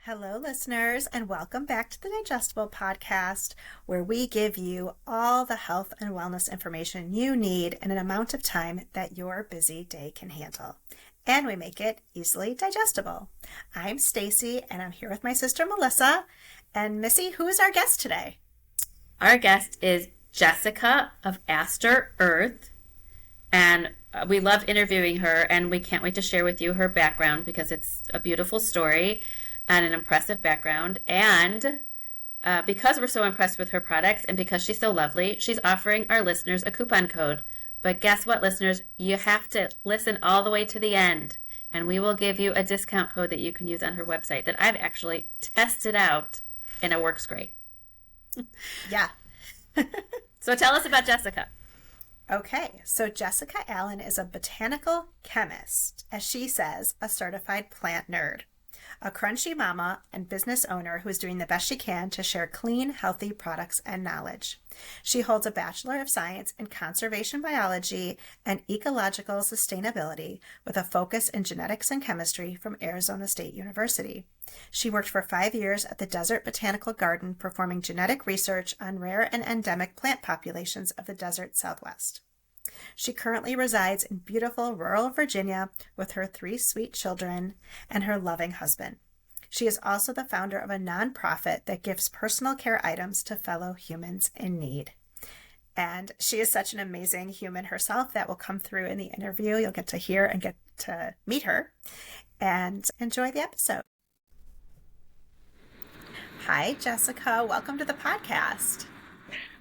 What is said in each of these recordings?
Hello, listeners, and welcome back to the Digestible Podcast, where we give you all the health and wellness information you need in an amount of time that your busy day can handle. And we make it easily digestible. I'm Stacy, and I'm here with my sister Melissa. And Missy, who is our guest today? Our guest is Jessica-Aster Earth, and we love interviewing her, and we can't wait to share with you her background because it's a beautiful story and an impressive background. And because we're so impressed with her products and because she's so lovely, she's offering our listeners a coupon code. But guess what, listeners? You have to listen all the way to the end, and we will give you a discount code that you can use on her website that I've actually tested out, and it works great. Yeah. So tell us about Jessica. Okay, so Jessica Allen is a botanical chemist, as she says, a certified plant nerd, a crunchy mama and business owner who is doing the best she can to share clean, healthy products and knowledge. She holds a Bachelor of Science in Conservation Biology and Ecological Sustainability with a focus in genetics and chemistry from Arizona State University. She worked for 5 years at the Desert Botanical Garden performing genetic research on rare and endemic plant populations of the desert Southwest. She currently resides in beautiful rural Virginia with her 3 sweet children and her loving husband. She is also the founder of a nonprofit that gives personal care items to fellow humans in need. And she is such an amazing human herself that will come through in the interview. You'll get to hear and get to meet her and enjoy the episode. Hi, Jessica. Welcome to the podcast.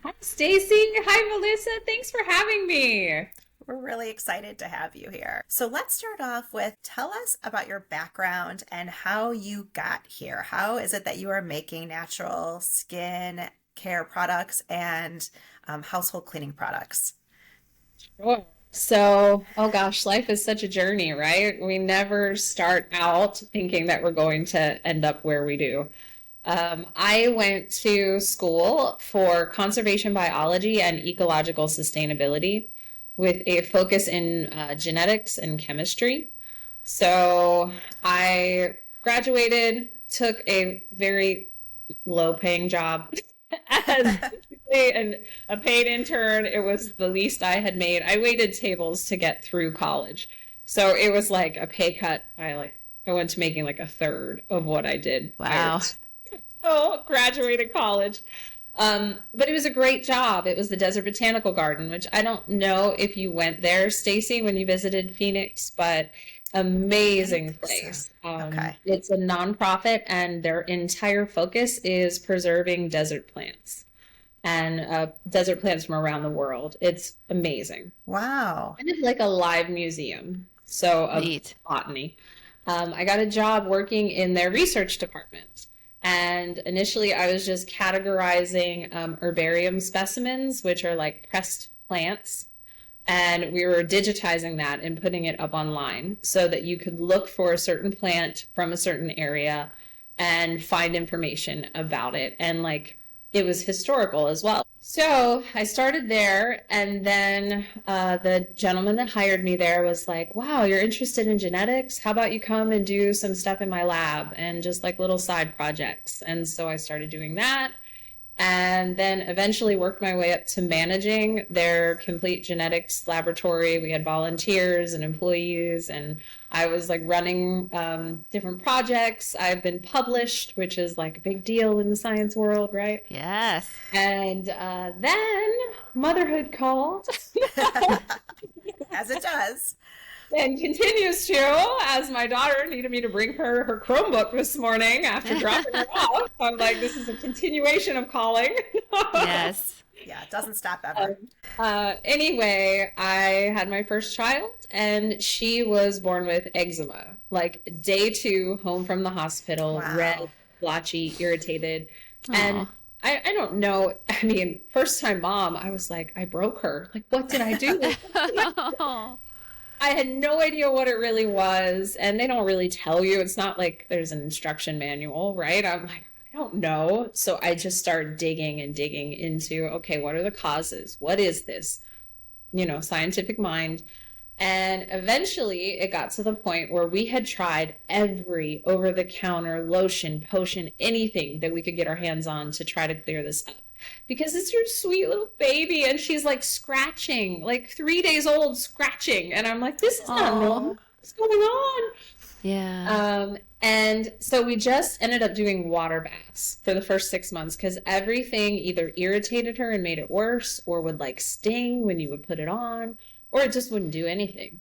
Hi, Stacy. Hi, Melissa. Thanks for having me. We're really excited to have you here. So let's start off with, tell us about your background and how you got here. How is it that you are making natural skin care products and household cleaning products? Sure. So, oh gosh, life is such a journey, right? We never start out thinking that we're going to end up where we do. I went to school for conservation biology and ecological sustainability with a focus in genetics and chemistry. So I graduated, took a very low-paying job as a paid intern. It was the least I had made. I waited tables to get through college. So it was like a pay cut. I went to making like a third of what I did. Wow. Graduated college. But it was a great job. It was the Desert Botanical Garden, which I don't know if you went there, Stacy, when you visited Phoenix, but amazing place. Okay. It's a nonprofit, and their entire focus is preserving desert plants and desert plants from around the world. It's amazing. Wow. And it's like a live museum. So of botany. I got a job working in their research department. And initially I was just categorizing herbarium specimens, which are like pressed plants. And we were digitizing that and putting it up online so that you could look for a certain plant from a certain area and find information about it. And it was historical as well. So I started there, and then the gentleman that hired me there was like, wow, you're interested in genetics? How about you come and do some stuff in my lab and just like little side projects? And so I started doing that, and then eventually worked my way up to managing their complete genetics laboratory. We had volunteers and employees, and I was like running different projects. I've been published, which is like a big deal in the science world, right? Yes. And then motherhood called. As it does. And continues to, as my daughter needed me to bring her Chromebook this morning after dropping her off. I'm like, this is a continuation of calling. Yes. Yeah, it doesn't stop ever. Anyway, I had my first child, and she was born with eczema. Like day 2, home from the hospital, Wow. red, blotchy, irritated. Aw. And I don't know. I mean, first time mom, I was like, I broke her. Like, what did I do? I had no idea what it really was, and they don't really tell you. It's not like there's an instruction manual, right? I'm like, I don't know. So I just started digging and digging into, okay, what are the causes? What is this? Scientific mind. And eventually it got to the point where we had tried every over-the-counter lotion, potion, anything that we could get our hands on to try to clear this up. Because it's your sweet little baby and she's like scratching, like 3 days old scratching. And I'm like, this is not normal. What's going on? Yeah. And so we just ended up doing water baths for the first 6 months because everything either irritated her and made it worse or would like sting when you would put it on, or it just wouldn't do anything.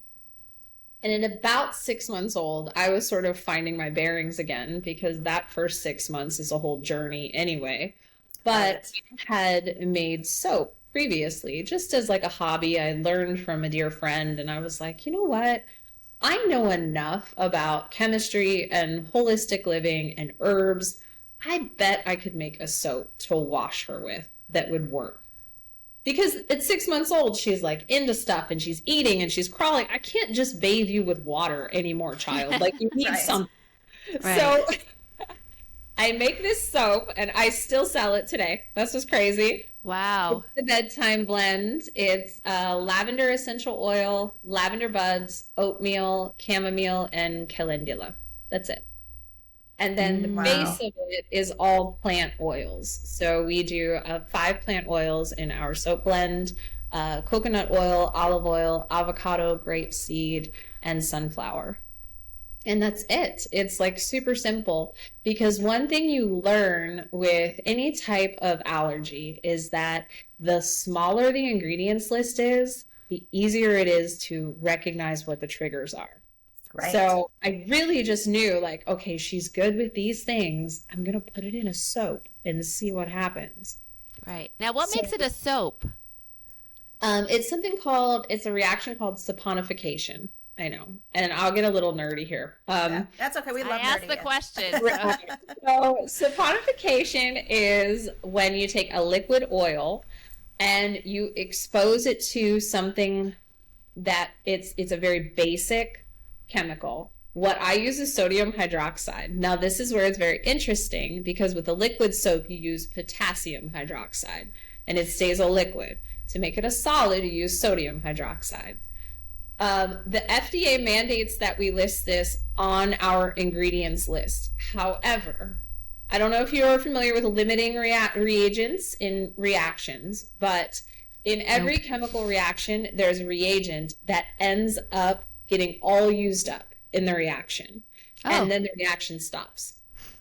And at about 6 months old, I was sort of finding my bearings again because that first 6 months is a whole journey anyway. But I had made soap previously, just as like a hobby. I learned from a dear friend and I was like, you know what? I know enough about chemistry and holistic living and herbs. I bet I could make a soap to wash her with that would work. Because at 6 months old, she's like into stuff and she's eating and she's crawling. I can't just bathe you with water anymore, child. Like you need something. Right. So I make this soap and I still sell it today. That's just crazy. Wow. It's the bedtime blend. It's lavender essential oil, lavender buds, oatmeal, chamomile, and calendula. That's it. And then the base of it is all plant oils. So we do 5 plant oils in our soap blend: coconut oil, olive oil, avocado, grapeseed, and sunflower. And that's it. It's like super simple, because one thing you learn with any type of allergy is that the smaller the ingredients list is, the easier it is to recognize what the triggers are. Right. So I really just knew like, okay, she's good with these things. I'm going to put it in a soap and see what happens. Right. Now, what makes it a soap? It's a reaction called saponification. I know. And I'll get a little nerdy here. That's okay. We love I asked the question. So saponification is when you take a liquid oil and you expose it to something that it's a very basic chemical. What I use is sodium hydroxide. Now, this is where it's very interesting, because with a liquid soap, you use potassium hydroxide and it stays a liquid. To make it a solid, you use sodium hydroxide. The FDA mandates that we list this on our ingredients list. However, I don't know if you're familiar with limiting reagents in reactions, but in every chemical reaction, there's a reagent that ends up getting all used up in the reaction. And then the reaction stops,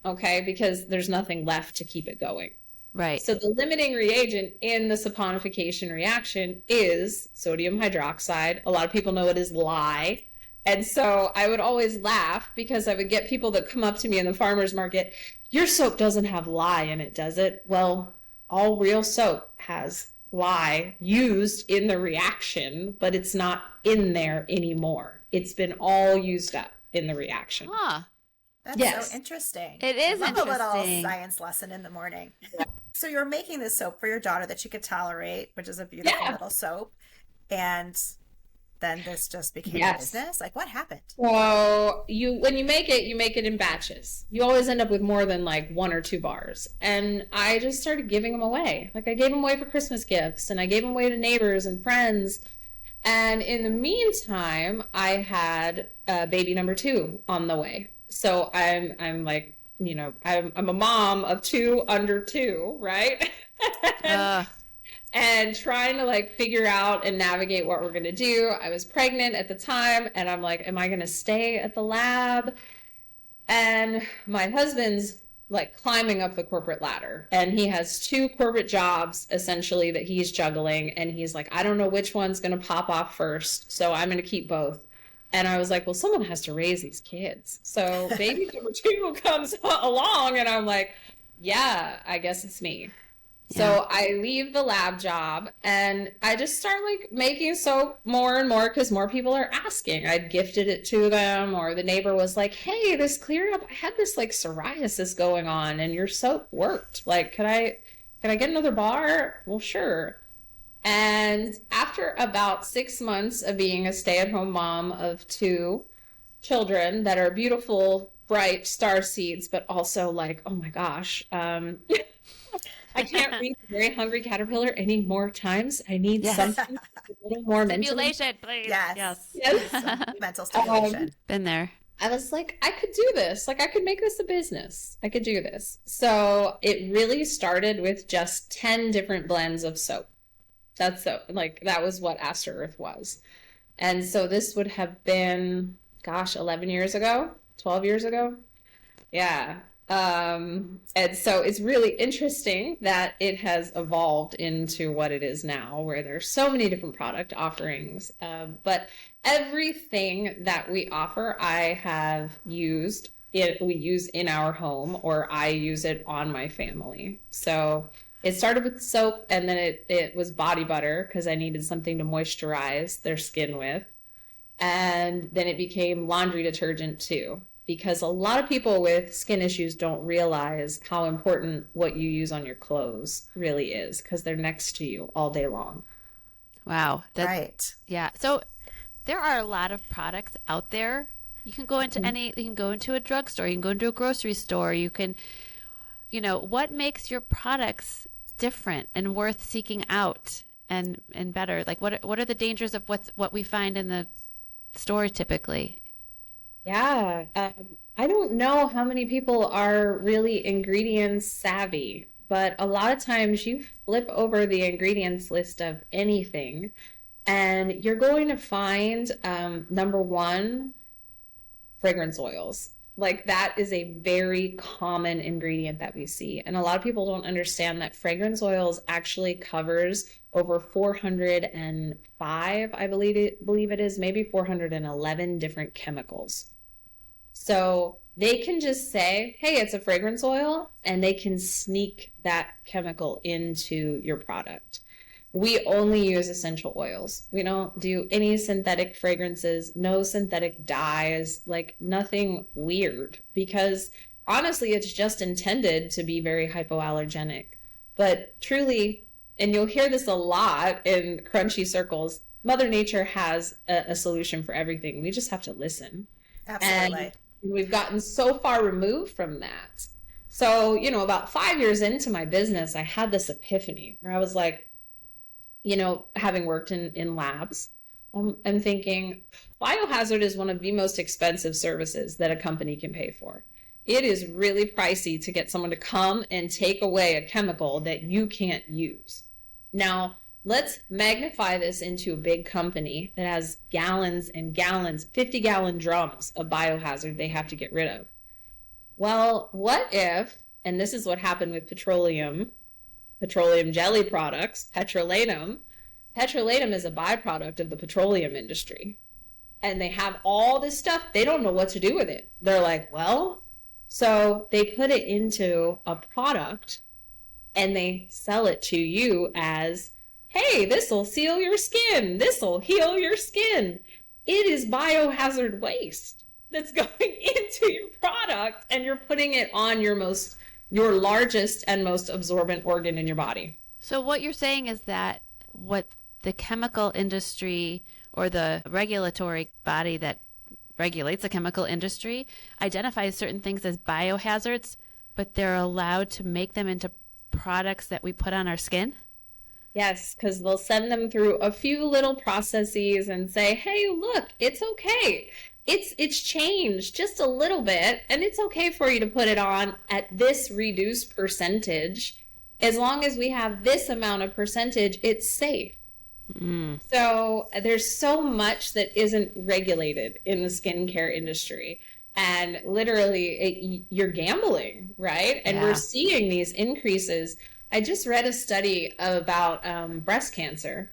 okay? Because there's nothing left to keep it going. Right. So the limiting reagent in the saponification reaction is sodium hydroxide. A lot of people know it as lye. And so I would always laugh because I would get people that come up to me in the farmer's market, your soap doesn't have lye in it, does it? Well, all real soap has lye used in the reaction, but it's not in there anymore. It's been all used up in the reaction. That's so interesting. It is interesting. A little science lesson in the morning. Yeah. So you were making this soap for your daughter that she could tolerate, which is a beautiful little soap. And then this just became a business? Like, what happened? So when you make it in batches. You always end up with more than like 1 or 2 bars. And I just started giving them away. Like, I gave them away for Christmas gifts, and I gave them away to neighbors and friends. And in the meantime, I had baby number 2 on the way. So I'm like, you know, I'm a mom of 2 under 2, right? And trying to like figure out and navigate what we're going to do. I was pregnant at the time, and I'm like, am I going to stay at the lab? And my husband's like climbing up the corporate ladder, and he has 2 corporate jobs essentially that he's juggling. And he's like, I don't know which one's going to pop off first, so I'm going to keep both. And I was like, well, someone has to raise these kids. So baby number 2 comes along, and I'm like, yeah, I guess it's me. Yeah. So I leave the lab job, and I just start like making soap more and more because more people are asking. I'd gifted it to them, or the neighbor was like, hey, this cleared up. I had this like psoriasis going on, and your soap worked. Like, can I get another bar? Well, sure. And after about 6 months of being a stay-at-home mom of 2 children that are beautiful, bright star seeds, but also like, oh my gosh, I can't read The Very Hungry Caterpillar any more times. I need something a little more mentally. Stimulation, please. Yes. Yes. Mental stimulation. Been there. I was like, I could do this. Like, I could make this a business. I could do this. So it really started with just 10 different blends of soap. That was what Aster Earth was. And so this would have been, 11 years ago, 12 years ago. Yeah. And so it's really interesting that it has evolved into what it is now, where there's so many different product offerings. But everything that we offer, I have used. We use in our home, or I use it on my family. So it started with soap, and then it was body butter because I needed something to moisturize their skin with. And then it became laundry detergent too, because a lot of people with skin issues don't realize how important what you use on your clothes really is, because they're next to you all day long. Wow. Right. Yeah. So there are a lot of products out there. You can go into you can go into a drugstore, you can go into a grocery store, you can, what makes your products different and worth seeking out and better? Like what are the dangers of what we find in the store typically? Yeah. I don't know how many people are really ingredients savvy, but a lot of times you flip over the ingredients list of anything and you're going to find, number one, fragrance oils. Like that is a very common ingredient that we see. And a lot of people don't understand that fragrance oils actually covers over 405, I believe it is, maybe 411 different chemicals. So they can just say, hey, it's a fragrance oil, and they can sneak that chemical into your product. We only use essential oils. We don't do any synthetic fragrances, no synthetic dyes, like nothing weird, because honestly, it's just intended to be very hypoallergenic. But truly, and you'll hear this a lot in crunchy circles, Mother Nature has a solution for everything. We just have to listen. Absolutely. And we've gotten so far removed from that. So, about 5 years into my business, I had this epiphany where I was like, having worked in labs, I'm thinking biohazard is one of the most expensive services that a company can pay for. It is really pricey to get someone to come and take away a chemical that you can't use. Now, let's magnify this into a big company that has gallons and gallons, 50-gallon drums of biohazard they have to get rid of. Well, what if, and this is what happened with petroleum jelly products, petrolatum. Petrolatum is a byproduct of the petroleum industry. And they have all this stuff. They don't know what to do with it. They're like, so they put it into a product and they sell it to you as, hey, this will seal your skin. This will heal your skin. It is biohazard waste that's going into your product, and you're putting it on your largest and most absorbent organ in your body. So what you're saying is that what the chemical industry or the regulatory body that regulates the chemical industry identifies certain things as biohazards, but they're allowed to make them into products that we put on our skin? Yes, because they'll send them through a few little processes and say, hey, look, it's okay. It's changed just a little bit, and it's okay for you to put it on at this reduced percentage. As long as we have this amount of percentage, it's safe. So there's so much that isn't regulated in the skincare industry. And literally, you're gambling, right? And we're seeing these increases. I just read a study about breast cancer.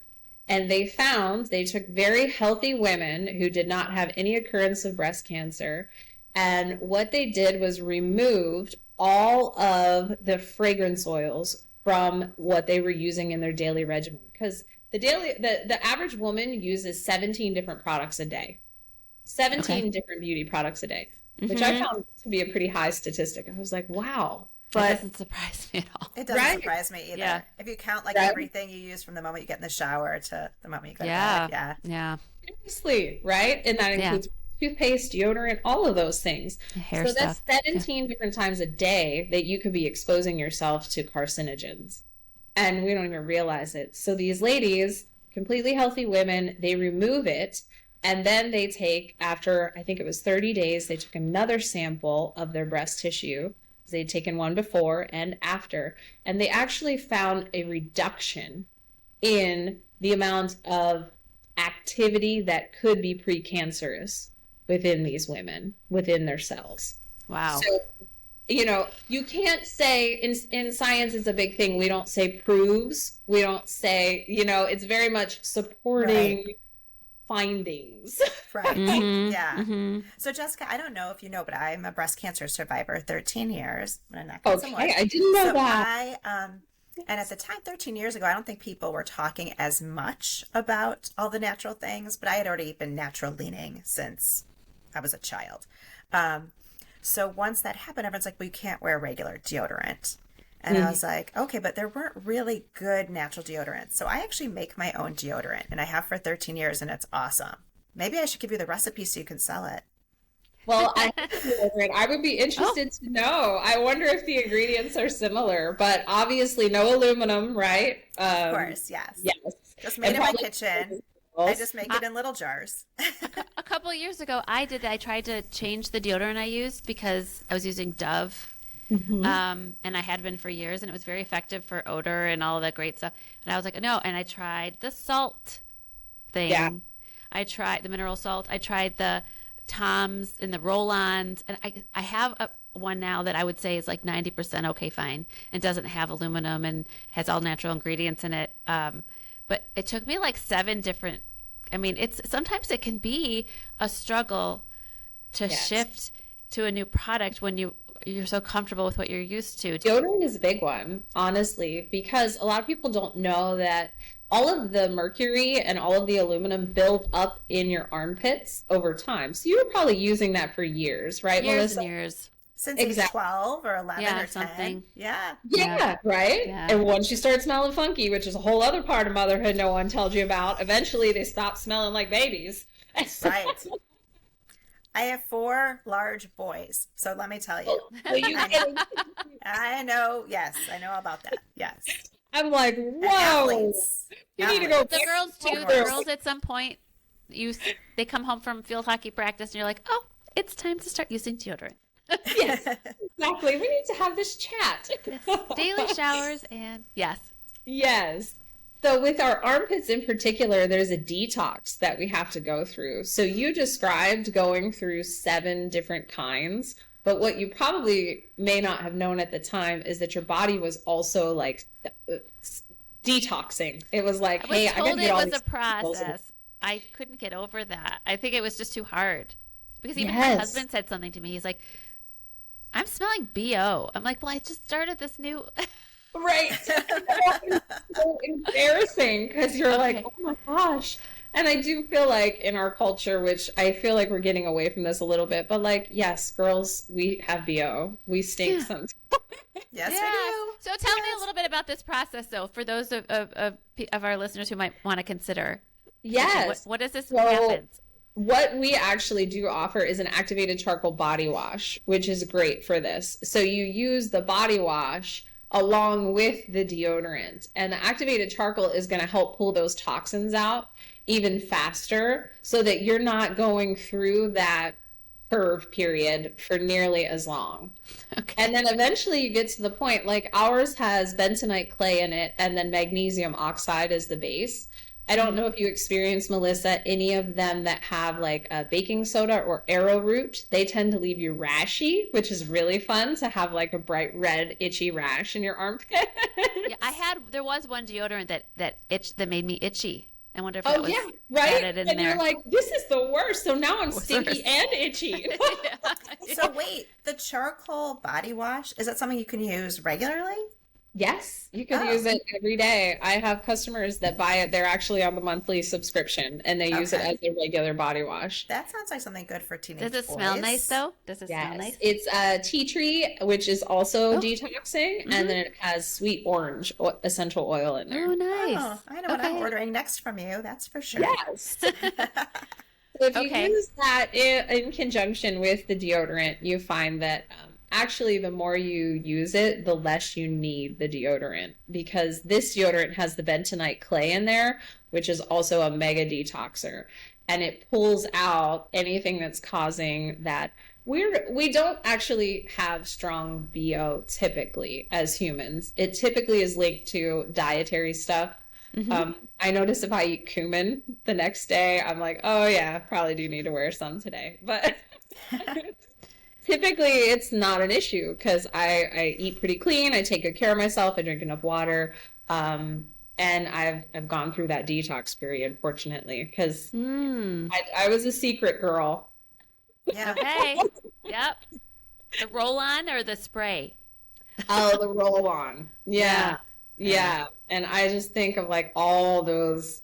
And they took very healthy women who did not have any occurrence of breast cancer. And what they did was removed all of the fragrance oils from what they were using in their daily regimen. Because the average woman uses 17 different products a day. 17 different beauty products a day, which I found to be a pretty high statistic. I was like, wow. But that doesn't surprise me at all. It doesn't surprise me either. Yeah. If you count everything you use from the moment you get in the shower to the moment you go to bed. Yeah. Seriously, right? And that includes toothpaste, deodorant, all of those things. Hair so stuff. that's 17 different times a day that you could be exposing yourself to carcinogens. And we don't even realize it. So these ladies, completely healthy women, they remove it. And then they take, after, I think it was 30 days, they took another sample of their breast tissue. They'd taken one before and after. And they actually found a reduction in the amount of activity that could be precancerous within these women, within their cells. Wow. So, you know, you can't say, in science it's a big thing, we don't say proves, we don't say, you know, it's very much supporting findings. Right. Yeah. Mm-hmm. So Jessica, I don't know if you know, but I'm a breast cancer survivor, 13 years. I'm gonna knock on some wood. Okay, I didn't know So that. and at the time, 13 years ago, I don't think people were talking as much about all the natural things, but I had already been natural leaning since I was a child. So once that happened, everyone's like, well, you can't wear regular deodorant. And I was like, okay, but there weren't really good natural deodorants. So I actually make my own deodorant, and I have for 13 years, and it's awesome. Maybe I should give you the recipe so you can sell it. Well, I would be interested to know. I wonder if the ingredients are similar, but obviously no aluminum, right? Of course, yes. Yes. Just made And in my probably kitchen. I just make it in little jars. A couple of years ago, I tried to change the deodorant I used because I was using Dove. And I had been for years, and it was very effective for odor and all of that great stuff. And I was like, no. And I tried the salt thing. Yeah. I tried the mineral salt. I tried the Toms and the roll-ons. And I have one now that I would say is like 90% okay, fine, and doesn't have aluminum and has all natural ingredients in it. But it took me like 7 different. I mean, sometimes it can be a struggle to shift to a new product when you're so comfortable with what you're used to. Deodorant is a big one, honestly, because a lot of people don't know that all of the mercury and all of the aluminum build up in your armpits over time. So you were probably using that for years, right, years Melissa? And years. Since he's 12 or 11 or 10. Something. Yeah, right? Yeah. And once you start smelling funky, which is a whole other part of motherhood no one tells you about, eventually they stop smelling like babies. Right. I have 4 large boys, so let me tell you. I know, yes, I know about that, yes. I'm like, whoa. You need to go. The girls, too. The girls at some point, they come home from field hockey practice, and you're like, oh, it's time to start using deodorant. Yes, exactly. We need to have this chat. Yes. Daily showers and Yes. So with our armpits in particular, there's a detox that we have to go through. So you described going through 7 different kinds, but what you probably may not have known at the time is that your body was also like detoxing. It was like, hey, I gotta get all it was a process. I couldn't get over that. I think it was just too hard. Because even my husband said something to me. He's like, I'm smelling BO. I'm like, well, I just started this new... Right. It's so embarrassing because you're like, oh my gosh. And I do feel like in our culture, which I feel like we're getting away from this a little bit, but like, yes, girls, we have BO. We stink sometimes. Yes, we do. So tell me a little bit about this process, though, for those of our listeners who might want to consider. Yes. What does this happen? What we actually do offer is an activated charcoal body wash, which is great for this. So you use the body wash along with the deodorant, and the activated charcoal is going to help pull those toxins out even faster so that you're not going through that purge period for nearly as long. Okay. And then eventually you get to the point, like ours has bentonite clay in it and then magnesium oxide as the base. I don't know if you experience, Melissa, any of them that have like a baking soda or arrowroot. They tend to leave you rashy, which is really fun to have like a bright red itchy rash in your armpit. Yeah, there was one deodorant that made me itchy. I wonder if that was right? added in and there. You're like, this is the worst. So now I'm stinky and itchy. So wait, the charcoal body wash, is that something you can use regularly? Yes, you can use it every day. I have customers that buy it. They're actually on the monthly subscription, and they use it as their regular body wash. That sounds like something good for teenage boys. Does it smell nice, though? Does it smell nice? It's tea tree, which is also detoxing, and then it has sweet orange essential oil in there. Oh, nice. Oh, I know what I'm ordering next from you. That's for sure. Yes. If you Okay. use that in conjunction with the deodorant, you find that actually the more you use it, the less you need the deodorant, because this deodorant has the bentonite clay in there, which is also a mega detoxer, and it pulls out anything that's causing that. We don't actually have strong BO typically as humans. It typically is linked to dietary stuff. I notice if I eat cumin the next day, I'm like, oh yeah, probably do need to wear some today. But typically it's not an issue because I eat pretty clean. I take good care of myself. I drink enough water. And I've gone through that detox period, fortunately, because I was a secret girl. Yeah. Okay. Yep. The roll-on or the spray? Oh, the roll-on. Yeah. And I just think of like all those,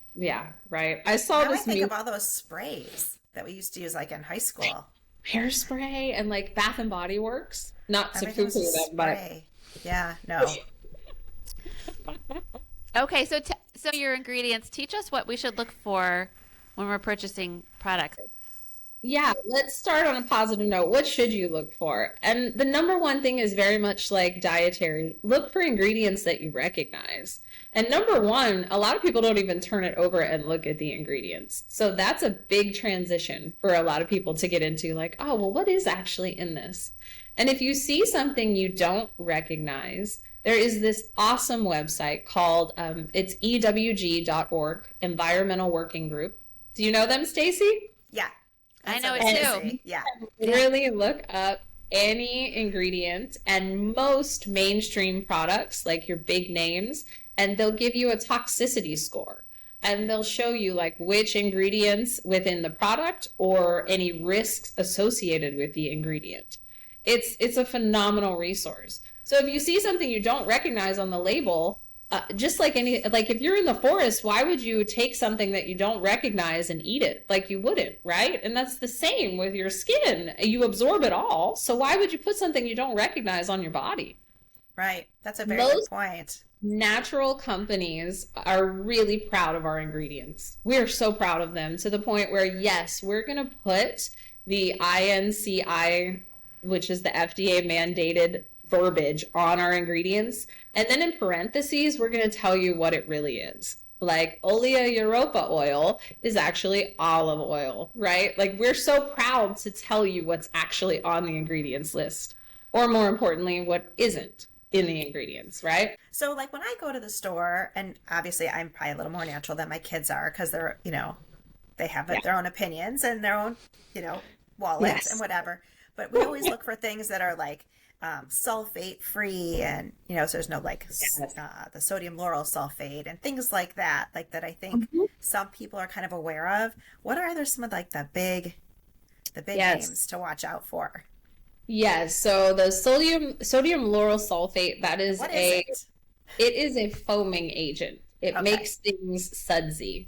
right. I saw Now I this think new of all those sprays that we used to use like in high school. hairspray and like Bath and Body Works. Not to Everything was a poo-poo them, but spray. Yeah, no. Okay, so so your ingredients, teach us what we should look for when we're purchasing products. yeah, let's start on a positive note. What should you look for? And the number one thing is very much like dietary. Look for ingredients that you recognize. And number one, a lot of people don't even turn it over and look at the ingredients. So that's a big transition for a lot of people to get into, like, oh, well, what is actually in this? And if you see something you don't recognize, there is this awesome website called, it's ewg.org, Environmental Working Group. Do you know them, Stacy? Yeah. I That's know what it was too. gonna say. Yeah. Really look up any ingredient, and most mainstream products, like your big names, and they'll give you a toxicity score. And they'll show you like which ingredients within the product or any risks associated with the ingredient. It's a phenomenal resource. So if you see something you don't recognize on the label, just like if you're in the forest, why would you take something that you don't recognize and eat it? Like you wouldn't, right? And that's the same with your skin. You absorb it all. So why would you put something you don't recognize on your body? Right. That's a very good point. Natural companies are really proud of our ingredients. We are so proud of them, to the point where, yes, we're going to put the INCI, which is the FDA mandated verbiage, on our ingredients. And then in parentheses, we're going to tell you what it really is. Like Olea Europa oil is actually olive oil, right? Like we're so proud to tell you what's actually on the ingredients list, or more importantly, what isn't in the ingredients, right? So like when I go to the store, and obviously I'm probably a little more natural than my kids are because they're, they have their own opinions and their own, wallets and whatever. But we always look for things that are like sulfate free, and so there's no like the sodium lauryl sulfate and things like that I think some people are kind of aware of. What are some of like the big names to watch out for? Yes, so the sodium lauryl sulfate, that is it is a foaming agent. It makes things sudsy.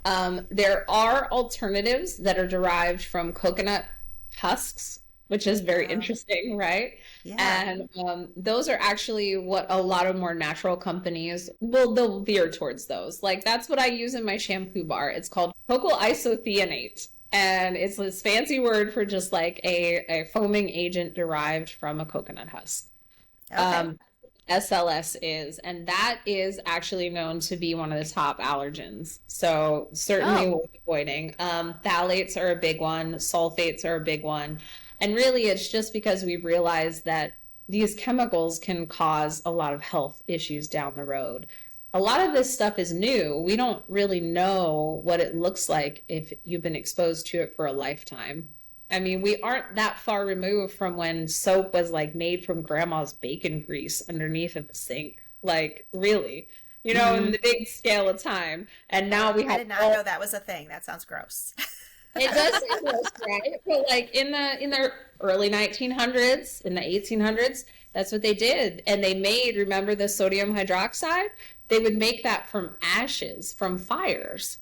There are alternatives that are derived from coconut husks, which is very interesting, right? Yeah. And those are actually what a lot of more natural companies they'll veer towards those. Like that's what I use in my shampoo bar. It's called cocoa isothianate. And it's this fancy word for just like a foaming agent derived from a coconut husk. SLS is, and that is actually known to be one of the top allergens. So certainly worth avoiding. Phthalates are a big one. Sulfates are a big one. And really it's just because we've realized that these chemicals can cause a lot of health issues down the road. A lot of this stuff is new. We don't really know what it looks like if you've been exposed to it for a lifetime. I mean, we aren't that far removed from when soap was like made from grandma's bacon grease underneath of the sink. Like really, in the big scale of time. And now we have. I did not know that was a thing. That sounds gross. It does sound gross, right? But like in the early 1900s, in the 1800s, that's what they did. And they made, remember the sodium hydroxide? They would make that from ashes from fires.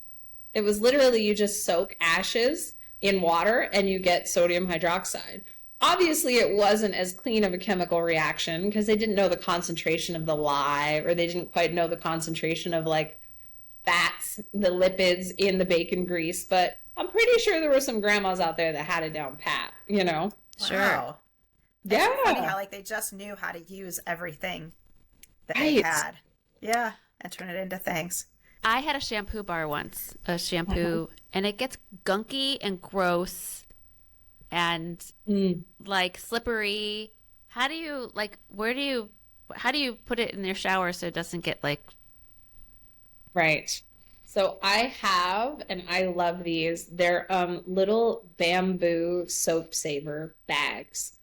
It was literally you just soak ashes in water and you get sodium hydroxide. Obviously, it wasn't as clean of a chemical reaction because they didn't know the concentration of the lye, or they didn't quite know the concentration of like fats, the lipids in the bacon grease. But I'm pretty sure there were some grandmas out there that had it down pat, you know? Sure. Wow. Yeah. It's funny how like they just knew how to use everything that they Right. had. Yeah. And turn it into things. I had a shampoo bar once, a shampoo, and it gets gunky and gross and like slippery. How do you how do you put it in your shower so it doesn't get like... Right. So I have, and I love these. They're little bamboo soap saver bags.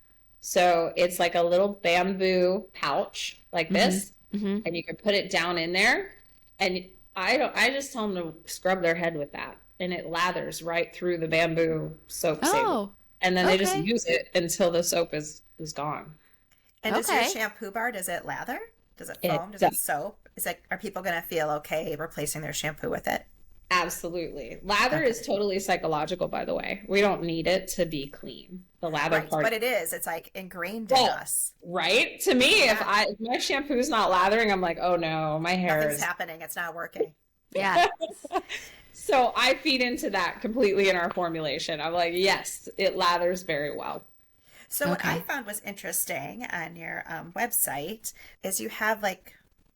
So it's like a little bamboo pouch like this, and you can put it down in there. And I just tell them to scrub their head with that, and it lathers right through the bamboo soap saver. Oh, And then they just okay. use it until the soap is gone. And does your Okay. shampoo bar, does it lather? Does it It foam? Does it does. soap? Are people going to feel okay replacing their shampoo with it? Absolutely. Lather is totally psychological, by the way. We don't need it to be clean. The lather Right, part. but it is. It's like ingrained in Well, us. Right? To me, if my shampoo's not lathering, I'm like, oh no, my hair Nothing's is. happening. It's not working. Yeah. So I feed into that completely in our formulation. I'm like, yes, it lathers very well. So what I Okay. found was interesting on your website is you have like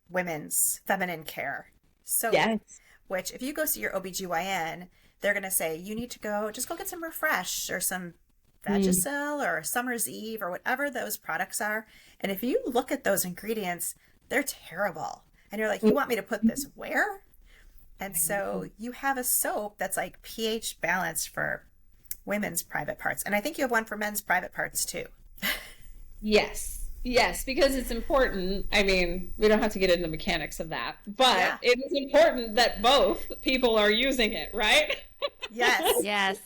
women's feminine care. So Yes. which if you go see your OBGYN, they're going to say you need to just go get some Refresh or some Vagisil or Summer's Eve or whatever those products are. And if you look at those ingredients, they're terrible. And you're like, you want me to put this where? And so you have a soap that's like pH balanced for women's private parts. And I think you have one for men's private parts too. Yes. Yes, because it's important. I mean, we don't have to get into the mechanics of that, but Yeah. it is important that both people are using it, right? Yes. Yes.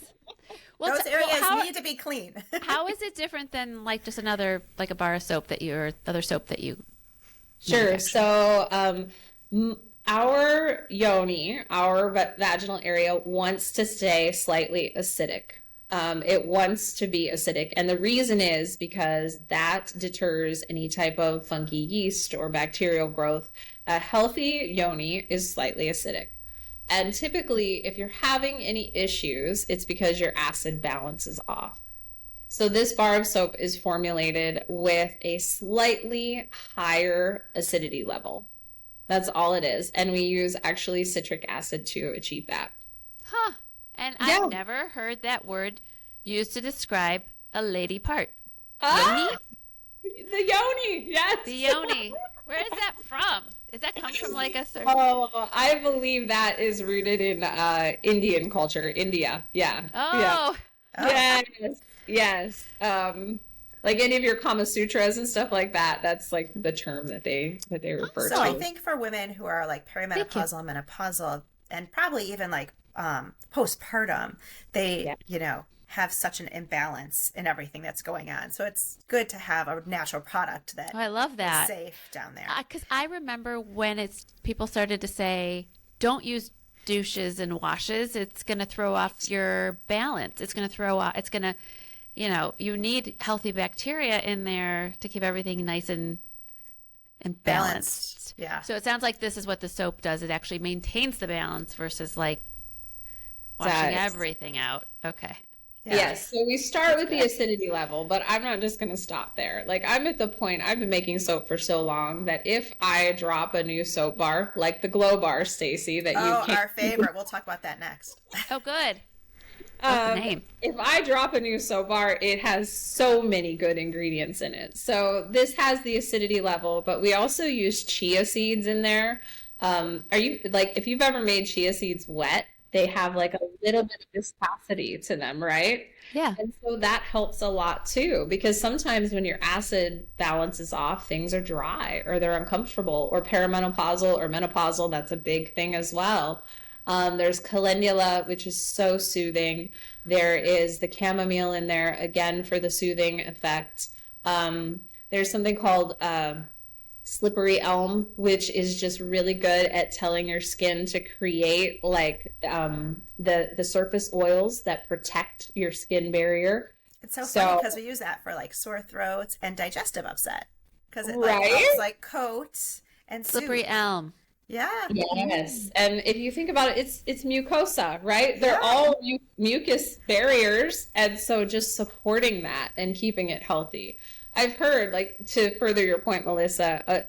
Well, Those areas how, need to be clean. how is it different than like just another, like a bar of soap that or other soap that you Sure. manufacture? So, our yoni, our vaginal area, wants to stay slightly acidic. It wants to be acidic. And the reason is because that deters any type of funky yeast or bacterial growth. A healthy yoni is slightly acidic. And typically, if you're having any issues, it's because your acid balance is off. So this bar of soap is formulated with a slightly higher acidity level. That's all it is. And we use actually citric acid to achieve that. Huh. And Yeah. I've never heard that word used to describe a lady part. Ah! The yoni, yes. The yoni. Where is that from? Does that come from like a certain... Oh, I believe that is rooted in Indian culture, India. Yeah. Oh, Yeah. Yes. Yes. Like any of your Kama Sutras and stuff like that, that's like the term that they refer So to. I think for women who are like perimenopausal, menopausal, and probably even like postpartum, they, have such an imbalance in everything that's going on. So it's good to have a natural product that I love that. is safe down there. Because I remember when people started to say, don't use douches and washes. It's going to throw off your balance. It's going to, you need healthy bacteria in there to keep everything nice and balanced. Yeah. So it sounds like this is what the soap does. It actually maintains the balance versus like washing Does. everything out. Okay. Yeah. Yes, so we start with the acidity level, but I'm not just going to stop there. Like I'm at the point, I've been making soap for so long that if I drop a new soap bar, like the Glow Bar, Stacy, that you can't, Our favorite. We'll talk about that next. Oh, good. What's the name? if I drop a new soap bar, it has so many good ingredients in it. So this has the acidity level, but we also use chia seeds in there. Are you like, if you've ever made chia seeds wet, they have like a little bit of viscosity to them, right? Yeah. And so that helps a lot too, because sometimes when your acid balance is off, things are dry or they're uncomfortable, or perimenopausal or menopausal. That's a big thing as well. There's calendula, which is so soothing. There is the chamomile in there, again, for the soothing effect. There's something called slippery elm, which is just really good at telling your skin to create like the surface oils that protect your skin barrier. It's so funny because we use that for like sore throats and digestive upset because it like Right? helps like coat and Slippery soothe. elm. Yeah. Yes. And if you think about it, it's mucosa, right? They're Yeah. all mucus barriers. And so just supporting that and keeping it healthy. I've heard, like, to further your point, Melissa,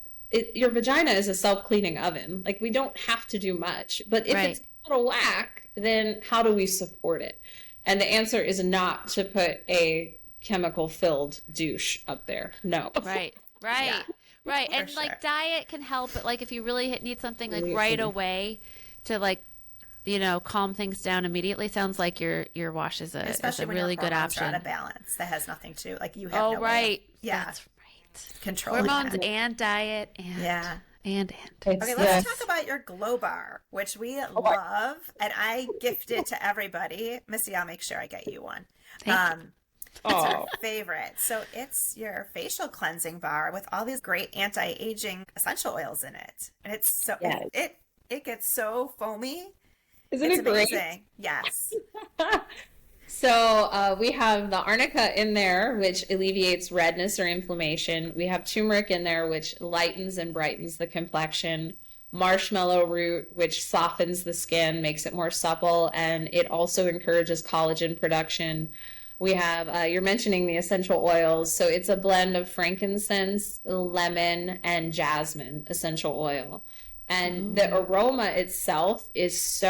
your vagina is a self-cleaning oven. Like, we don't have to do much. But if it's out of whack, then how do we support it? And the answer is not to put a chemical-filled douche up there. No. Right. Yeah. Right. For And sure. like diet can help, but like if you really need something like right away to like, calm things down immediately, sounds like your wash is a Especially when really your good hormones are option. out of balance. That has nothing to, like, you have Oh, no way right. of, yeah, That's right. controlling Hormones that. and diet Yeah. and. Okay, let's talk about your glow bar, which we love, and I gift it to everybody. Missy, I'll make sure I get you one. It's our favorite. So it's your facial cleansing bar with all these great anti-aging essential oils in it, and it's so it gets so foamy. Isn't It's it great? amazing. Yes. So we have the arnica in there, which alleviates redness or inflammation. We have turmeric in there, which lightens and brightens the complexion. Marshmallow root, which softens the skin, makes it more supple, and it also encourages collagen production. We have, you're mentioning the essential oils. So it's a blend of frankincense, lemon, and jasmine essential oil. And the aroma itself is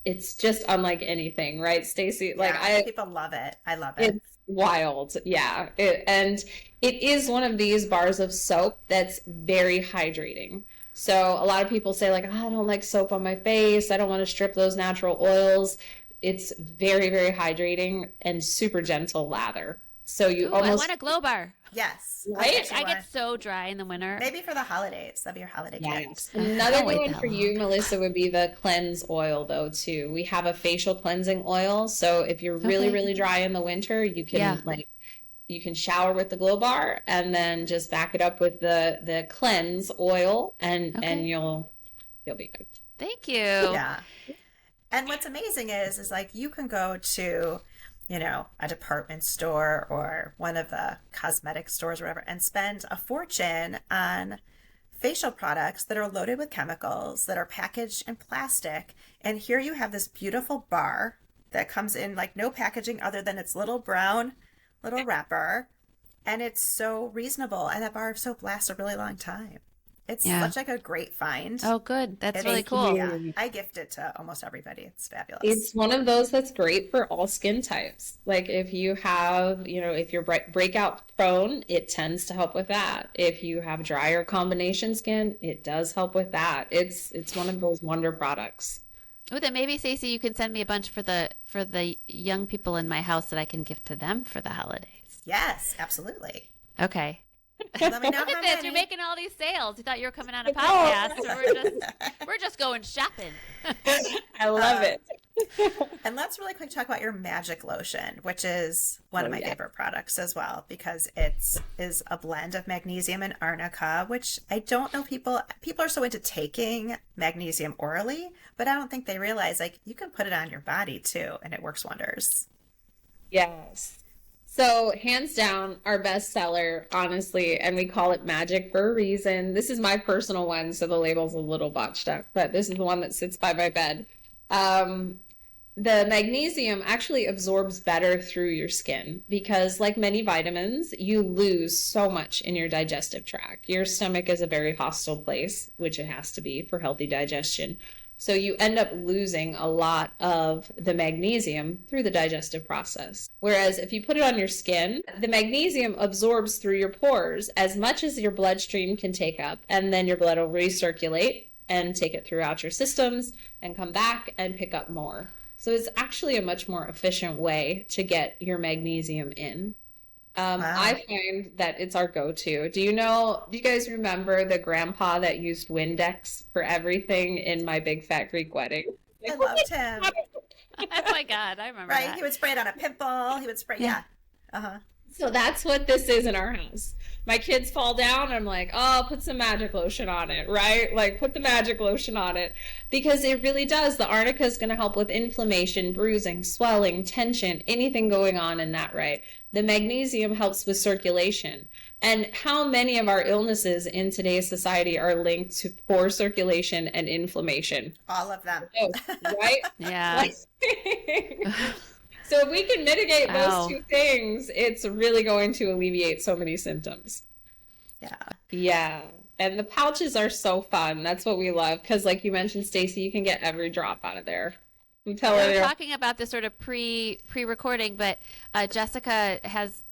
it's just unlike anything, right, Stacey? Like people love it. I love it. It's wild. Yeah. And it is one of these bars of soap that's very hydrating. So a lot of people say, like, oh, I don't like soap on my face. I don't want to strip those natural oils. It's very, very hydrating and super gentle lather. So you I almost want a glow bar. Yes. Right? I get so dry in the winter. Maybe for the holidays. That'd be your holiday gift. Another wait good one that for you, Melissa, would be the cleanse oil, though, too. We have a facial cleansing oil. So if you're really, really dry in the winter, you can you can shower with the glow bar and then just back it up with the cleanse oil, and you'll be good. Thank you. Yeah. And what's amazing is like you can go to, a department store or one of the cosmetic stores or whatever and spend a fortune on facial products that are loaded with chemicals, that are packaged in plastic. And here you have this beautiful bar that comes in like no packaging other than its little brown little wrapper. And it's so reasonable. And that bar of soap lasts a really long time. It's such like a great find. Oh, good. That's really cool. Yeah, I gift it to almost everybody. It's fabulous. It's one of those that's great for all skin types. Like if you have, if you're breakout prone, it tends to help with that. If you have drier combination skin, it does help with that. It's one of those wonder products. Oh, then maybe Stacey, you can send me a bunch for the young people in my house that I can gift to them for the holidays. Yes, absolutely. Okay. Let me know Look how at this. many. You're making all these sales. You thought you were coming on a podcast, so we're just going shopping. I love it. And let's really quick talk about your magic lotion, which is one of my favorite products as well, because it is a blend of magnesium and arnica, which I don't know people are so into taking magnesium orally, but I don't think they realize like you can put it on your body too, and it works wonders. Yes. So hands down, our best seller, honestly, and we call it magic for a reason. This is my personal one, so the label's a little botched up, but this is the one that sits by my bed. The magnesium actually absorbs better through your skin because, like many vitamins, you lose so much in your digestive tract. Your stomach is a very hostile place, which it has to be for healthy digestion. So you end up losing a lot of the magnesium through the digestive process. Whereas if you put it on your skin, the magnesium absorbs through your pores as much as your bloodstream can take up, and then your blood will recirculate and take it throughout your systems and come back and pick up more. So it's actually a much more efficient way to get your magnesium in. Wow. I find that it's our go-to. Do you guys remember the grandpa that used Windex for everything in My Big Fat Greek Wedding? I loved him. Oh my God, I remember Right? that. He would spray it on a pimple. He would spray, yeah. Uh-huh. So that's what this is in our house. My kids fall down, I'm like, oh, put some magic lotion on it, right? Like, put the magic lotion on it, because it really does. The arnica is going to help with inflammation, bruising, swelling, tension, anything going on in that, right? The magnesium helps with circulation. And how many of our illnesses in today's society are linked to poor circulation and inflammation? All of them. Oh, right? Yeah. So if we can mitigate Wow. those two things, it's really going to alleviate so many symptoms. Yeah. Yeah. And the pouches are so fun. That's what we love. Because like you mentioned, Stacey, you can get every drop out of there. I'm telling We're you. talking about this sort of pre-recording, but Jessica has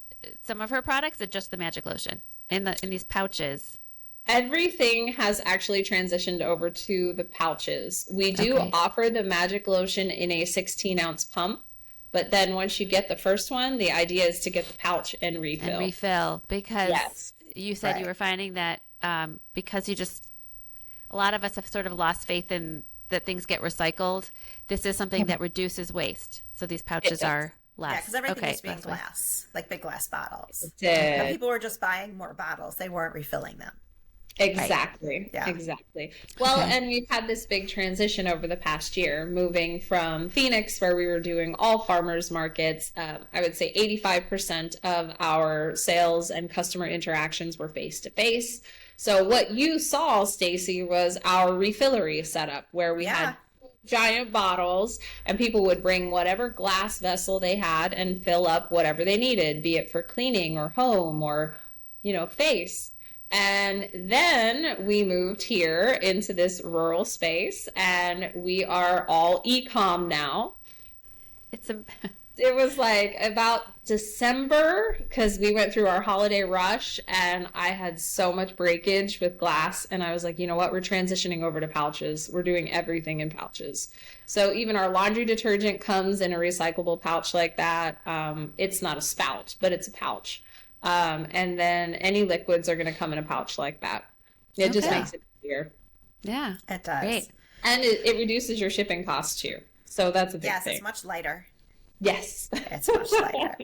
some of her products are just the magic lotion in these pouches. Everything has actually transitioned over to the pouches. We do offer the magic lotion in a 16-ounce pump. But then once you get the first one, the idea is to get the pouch and refill. And refill, because Yes. you said you were finding that because a lot of us have sort of lost faith in that things get recycled. This is something that reduces waste. So these pouches are less. Yeah, because everything used to be in that's why. glass, like big glass bottles. It did. And people were just buying more bottles. They weren't refilling them. Exactly. Yeah. Exactly. Well, and we've had this big transition over the past year, moving from Phoenix, where we were doing all farmers markets. I would say 85% of our sales and customer interactions were face to face. So what you saw, Stacey, was our refillery setup, where we had giant bottles, and people would bring whatever glass vessel they had and fill up whatever they needed, be it for cleaning or home or, face. And then we moved here into this rural space, and we are all e-com now. It was like about December, because we went through our holiday rush, and I had so much breakage with glass, and I was like, you know what, we're transitioning over to pouches. We're doing everything in pouches. So even our laundry detergent comes in a recyclable pouch like that. It's not a spout, but it's a pouch. And then any liquids are going to come in a pouch like that. It just makes it easier. Yeah. It does. Great. And it reduces your shipping costs too. So that's a big thing. It's much lighter. Yes. It's much lighter.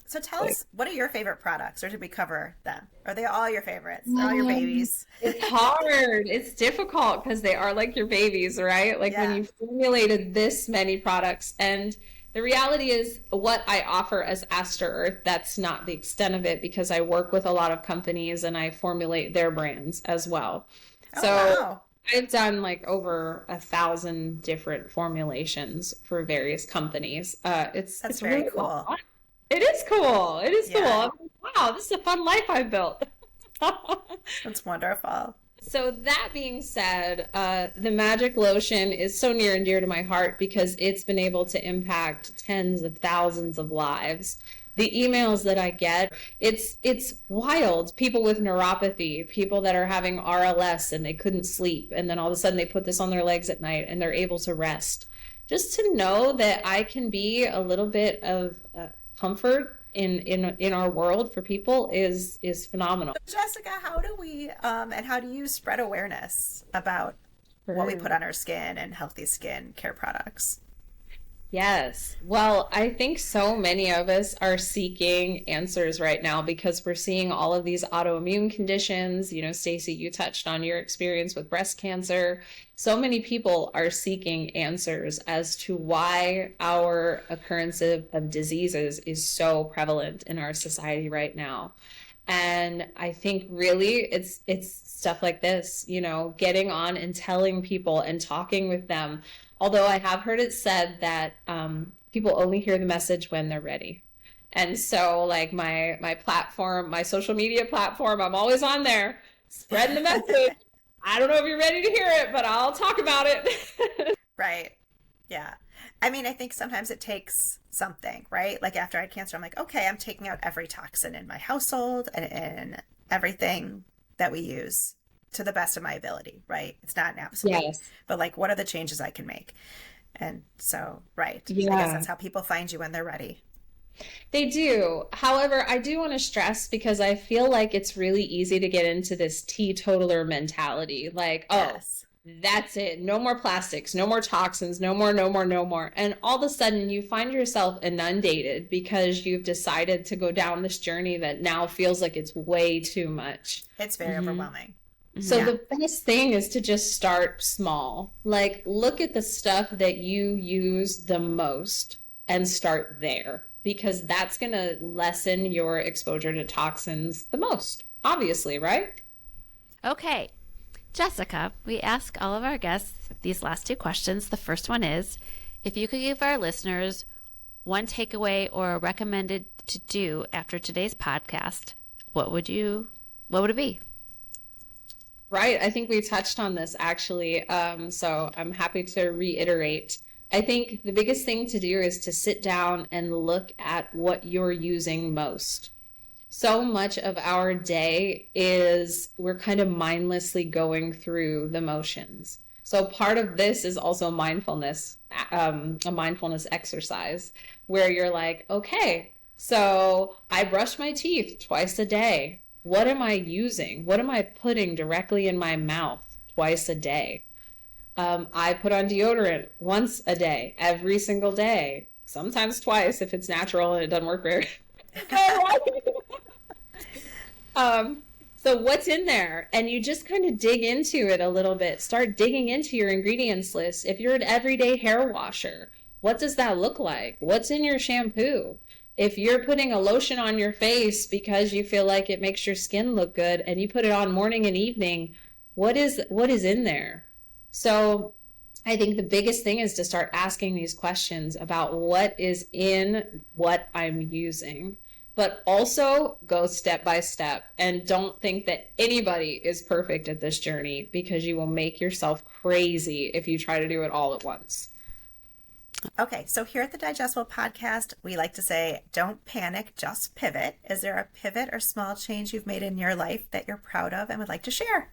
So tell us, what are your favorite products, or did we cover them? Are they all your favorites? They're all your babies? It's hard. It's difficult because they are like your babies, right? Like when you formulated this many products, and the reality is what I offer as Aster Earth, that's not the extent of it, because I work with a lot of companies and I formulate their brands as well. Wow. I've done like over 1,000 different formulations for various companies. It's very really cool. Fun. It is cool. It is cool. Yeah. Wow, this is a fun life I've built. That's wonderful. So that being said, the magic lotion is so near and dear to my heart because it's been able to impact tens of thousands of lives. The emails that I get, it's wild. People with neuropathy, people that are having RLS and they couldn't sleep, and then all of a sudden they put this on their legs at night and they're able to rest. Just to know that I can be a little bit of comfort in our world for people is phenomenal. Jessica, how do we and how do you spread awareness about what we put on our skin and healthy skin care products? Yes. Well, I think so many of us are seeking answers right now because we're seeing all of these autoimmune conditions. You know, Stacey, you touched on your experience with breast cancer. So many people are seeking answers as to why our occurrence of diseases is so prevalent in our society right now. And I think really it's stuff like this, you know, getting on and telling people and talking with them. Although I have heard it said that people only hear the message when they're ready. And so like my platform, my social media platform, I'm always on there spreading the message. I don't know if you're ready to hear it, but I'll talk about it. Right. Yeah. I mean, I think sometimes it takes something, right? Like after I had cancer, I'm like, okay, I'm taking out every toxin in my household and everything that we use to the best of my ability, right? It's not an absolute, but like, what are the changes I can make? And so, right. Yeah. I guess that's how people find you when they're ready. They do. However, I do want to stress because I feel like it's really easy to get into this teetotaler mentality. Like, That's it. No more plastics, no more toxins, no more, no more, no more. And all of a sudden you find yourself inundated because you've decided to go down this journey that now feels like it's way too much. It's very overwhelming. So the best thing is to just start small. Like, look at the stuff that you use the most and start there, because that's going to lessen your exposure to toxins the most, obviously, right? Okay. Jessica, we ask all of our guests these last two questions. The first one is, if you could give our listeners one takeaway or a recommended to do after today's podcast, what would it be? Right. I think we touched on this actually. So I'm happy to reiterate. I think the biggest thing to do is to sit down and look at what you're using most. So much of our day is we're kind of mindlessly going through the motions. So part of this is also mindfulness, a mindfulness exercise where you're like, okay, so I brush my teeth twice a day. What am I using? What am I putting directly in my mouth twice a day? I put on deodorant once a day, every single day, sometimes twice if it's natural and it doesn't work very so what's in there? And you just kind of dig into it a little bit. Start digging into your ingredients list. If you're an everyday hair washer, what does that look like? What's in your shampoo? If you're putting a lotion on your face because you feel like it makes your skin look good and you put it on morning and evening, what is in there? So I think the biggest thing is to start asking these questions about what is in what I'm using, but also go step by step and don't think that anybody is perfect at this journey, because you will make yourself crazy if you try to do it all at once. Okay, so here at the Digestible Podcast, we like to say, don't panic, just pivot. Is there a pivot or small change you've made in your life that you're proud of and would like to share?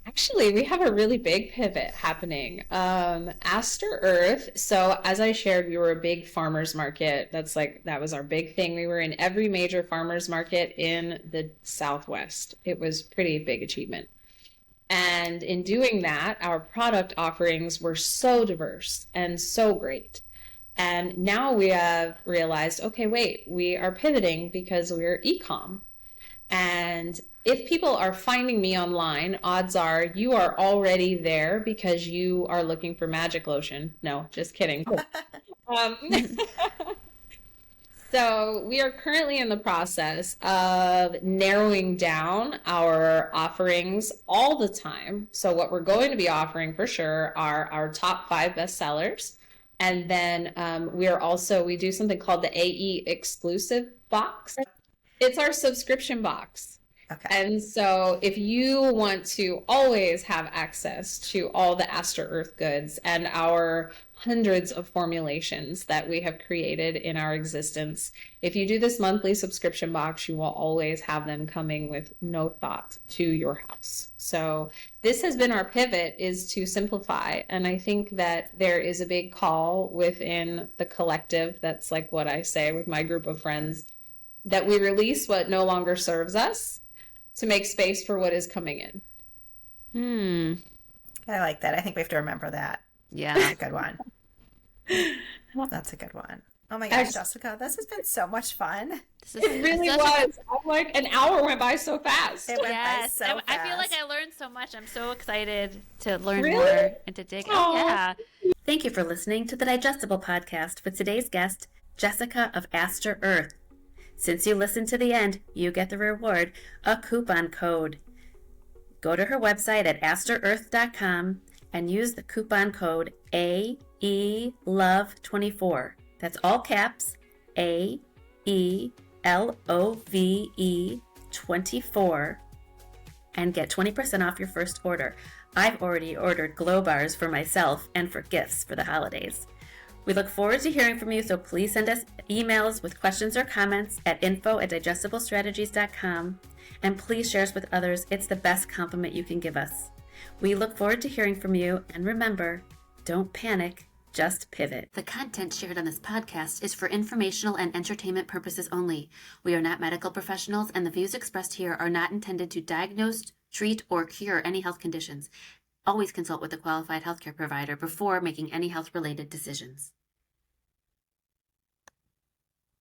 Actually, we have a really big pivot happening. Aster Earth. So as I shared, we were a big farmers market. That was our big thing. We were in every major farmers market in the Southwest. It was a pretty big achievement. And in doing that, our product offerings were so diverse and so great. And now we have realized, okay, wait, we are pivoting because we're e-com. And if people are finding me online, odds are you are already there because you are looking for magic lotion. No, just kidding. So we are currently in the process of narrowing down our offerings all the time. So what we're going to be offering for sure are our top 5 bestsellers. And then we do something called the AE exclusive box. It's our subscription box. Okay. And so if you want to always have access to all the Aster Earth goods and our hundreds of formulations that we have created in our existence, if you do this monthly subscription box, you will always have them coming with no thought to your house. So this has been our pivot, is to simplify. And I think that there is a big call within the collective. That's like what I say with my group of friends, that we release what no longer serves us to make space for what is coming in. I like that. I think we have to remember that. Yeah. That's a good one. That's a good one. Oh my gosh, Jessica, this has been so much fun. It really was. I'm like, an hour went by so fast. It went by so fast. I feel like I learned so much. I'm so excited to learn Really? more and to dig. Oh, yeah. Thank you for listening to the Digestible Podcast with today's guest, Jessica of Aster Earth. Since you listened to the end, you get the reward, a coupon code. Go to her website at asterearth.com and use the coupon code AELOVE24. That's all caps, AELOVE 24, and get 20% off your first order. I've already ordered glow bars for myself and for gifts for the holidays. We look forward to hearing from you, so please send us emails with questions or comments at info@digestiblestrategies.com, and please share us with others. It's the best compliment you can give us. We look forward to hearing from you, and remember, don't panic, just pivot. The content shared on this podcast is for informational and entertainment purposes only. We are not medical professionals, and the views expressed here are not intended to diagnose, treat, or cure any health conditions. Always consult with a qualified healthcare provider before making any health-related decisions.